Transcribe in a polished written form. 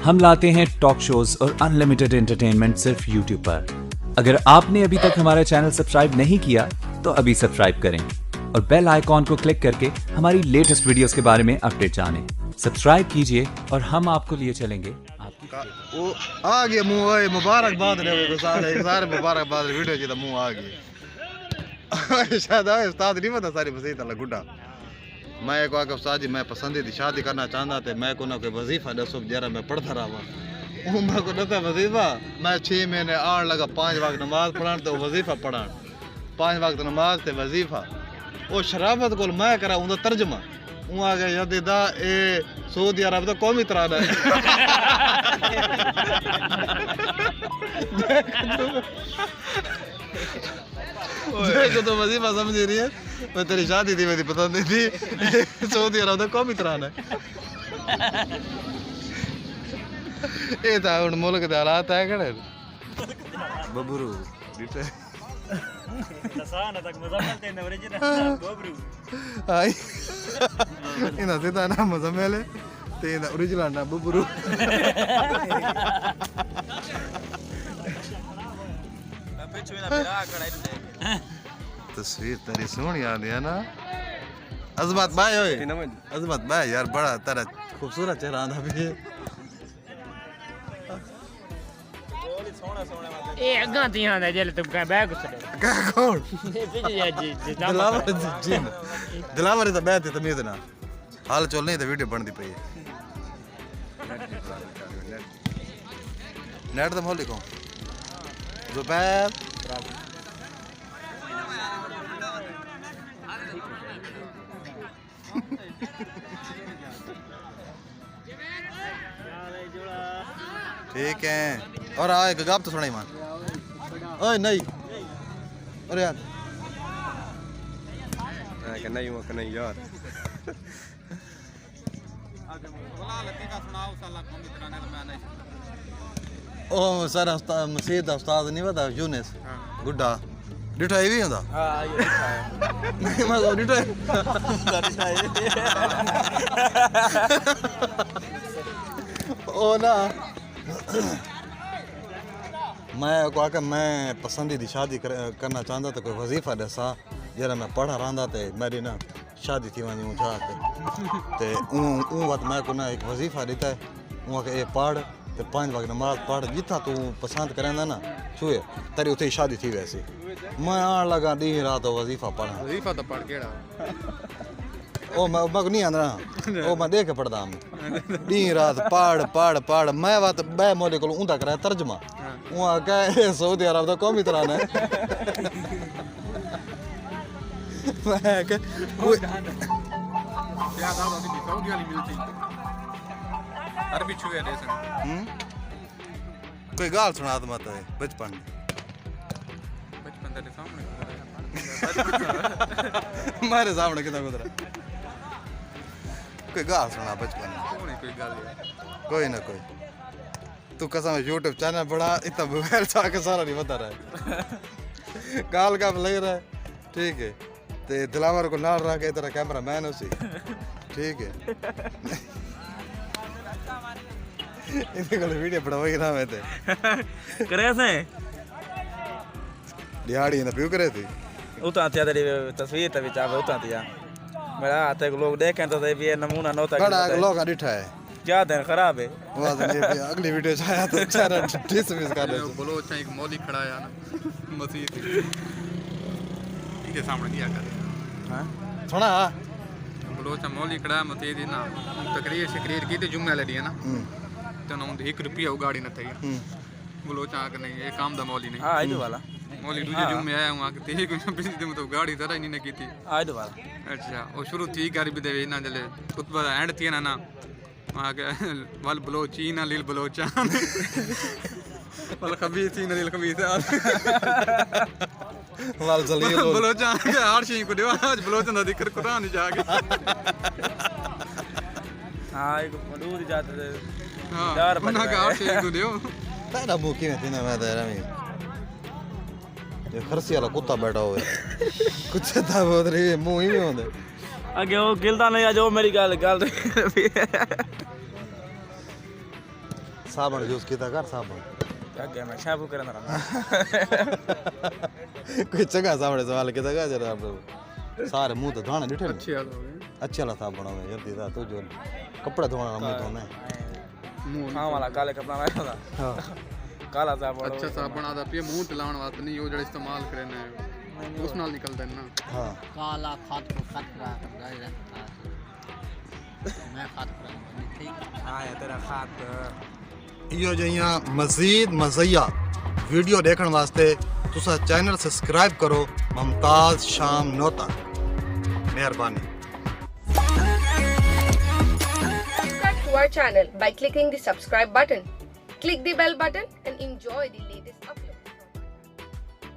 हम लाते हैं talk shows और अनलिमिटेड एंटरटेनमेंट सिर्फ यूट्यूब पर। अगर आपने अभी तक हमारा चैनल सब्सक्राइब नहीं किया तो अभी सब्सक्राइब करें और बेल आइकॉन को क्लिक करके हमारी लेटेस्ट वीडियोस के बारे में अपडेट जानें। सब्सक्राइब कीजिए और हम आपको लिए चलेंगे वो आ गया मुंह मुबारकबाद रे सारे मुबारकबाद वीडियो जी मुंह आ गया शायद उस्ताद नहीं पता सारी वजीफा ला गुड्डा मैं एक वाक़ उस्ताद जी मैं पसंदीदा शादी करना चाहता थे मैं को ना कोई वजीफा दसो जरा मैं पढ़ता रहा मैं को दसा वजीफा मैं 6 महीने आन लगा 5 वक्त नमाज पढ़ान तो वजीफा पढ़ान 5 वक्त नमाज ते वजीफा वो शराबत को मैं करा उनका तर्जमा वो आ गया यदा ए सऊदी अरब तो कौमी तराना है देखो तो वजीफा समझ रही है मैं तेरी शादी थी मेरी पसंद नहीं थी सऊदी अरब तो कौमी तराना है ये था उन मुल्क के हालात है कड़े Bhabru Sana tak muzammel te na original Bobru. Ai. Ina sita na muzammel te na original na Bobru. तस्वीर तेरी सोहनी आंदी है ना अजमत भाई ओए अजमत भाई यार बड़ा तेरा खूबसूरत चेहरा आंदा भी ए अगा तियां दा जेल तुम का बैग उस क्या कौन जी दिलावर तो बैठ तमीज ना हाल चल नहीं तो वीडियो बनती पई नेट तो मोली को जुबैर ठीक है और आ एक गाप तो सुनाई मान ओए नहीं अरे यार नहीं यार ओ सर मसीद दा उस्ताद नहीं पता यूनिस गुड्डा डिठा ही भी होंदा हां ये डिठा है नहीं मैं को डिठा ओ ना मैं को आके मैं पसंदीदा शादी करना चाहता तो कोई वजीफा दसा जरा मैं पढ़ा रहा थे मेरी ना शादी थी वही ऊँचा ते वक्त मैं को ना एक वजीफा देता है वहाँ के पढ़ तो 5 वक्त नमाज पढ़ जितना तू पसंद करेंदा ना छुए तेरी उथे शादी थी वैसे मैं आन लगा दी रात वजीफा पढ़ा वजीफा तो पढ़ केड़ा ओ मैं नहीं आंदा ओ मैं देख के पढ़दा दी रात पढ़ पढ़ पढ़ मैं बात बै मोले को उंदा करा तर्जमा वहाँ कहे सऊदी अरब तो कौमी तरह है मैं के क्या दावा की सऊदी वाली मिलती अरबी छुए दे सन कोई गाल सुना दे मत बचपन तेरे सामने मेरे सामने कितना गुजरा कोई गाल सुना बचपन कोई गाल कोई ना कोई तू कसम यूट्यूब चैनल बड़ा इतना मोबाइल चाह के सारा नहीं बता रहा है गाल का लग रहा है ठीक है ते दिलावर को नाल रख के तेरा कैमरा मैन उसी ठीक है इनके को वीडियो पड़वाई ना मैं ते करे से दिहाड़ी ना पियो करे थी उता त्या तेरी तस्वीर ते विच आवे उता त्या मेरा आते लोग देखें तो ये नमूना नोता बड़ा लोग डिठा है क्या दिन खराब है वाह अगली वीडियो चाहे तो चैनल डिसमिस कर दे बोलो अच्छा एक मौली खड़ा है ना मसीद के सामने क्या करे हां सुना बोलो अच्छा मौली खड़ा है मसीद ना तकरीर शकरीर की ते जुम्मे लड़ी है ना तो ना 1 रुपया गाड़ी न थई बोलो अच्छा कि नहीं ये काम दा मौली नहीं हां आइदो वाला मौली दूजे जुम्मे आया हूं कि ते कुछ बिजली मतलब गाड़ी तरह ही नहीं की आइदो वाला अच्छा और शुरू थी गाड़ी भी दे ना जले खुतबा एंड थी ना आगे वल बलोची ना लील बलोचा वल खबीसी ना लील खबीसा वाल जलील बलोचा हर चीज को देवा आज बलोचन दा जिक्र कुरान जाके हां एक मडूर जाते हां यार बना का हर चीज को देओ तेरा मुंह किवें थी ना मैं तेरा में ये खरसी वाला कुत्ता बैठा हुआ है कुछ था बहुत रही मुंह ही में होंदे अगे वो गिलदा नहीं आ जो मेरी गल साबुन यूज कीता कर साबुन अगे मैं शैम्पू करना रहा कोई चंगा साबुन सवाल कीता कर जरा सारे मुंह तो धोना डिठे अच्छी हाल हो गई अच्छा वाला साबुन है जल्दी दा तू जो कपड़े धोना मुंह धोना मुंह हाँ वाला काले कपड़ा में था हां काला साबुन अच्छा साबुन आदा पिए मुंह ते लाउण वास्ते नहीं, वो जड़ा इस्तेमाल करे ने उस नाल निकलदा है ना। हां काला खाद को खतरा करता रहता है। मैं खाद करा ठीक हाँ ये तेरा खात इहो जइया मजीद मज़िया वीडियो देखण वास्ते तुसा चैनल सब्सक्राइब करो मुमताज शाम नोता मेहरबानी Subscribe to our channel by clicking the subscribe button. Click the bell button and enjoy the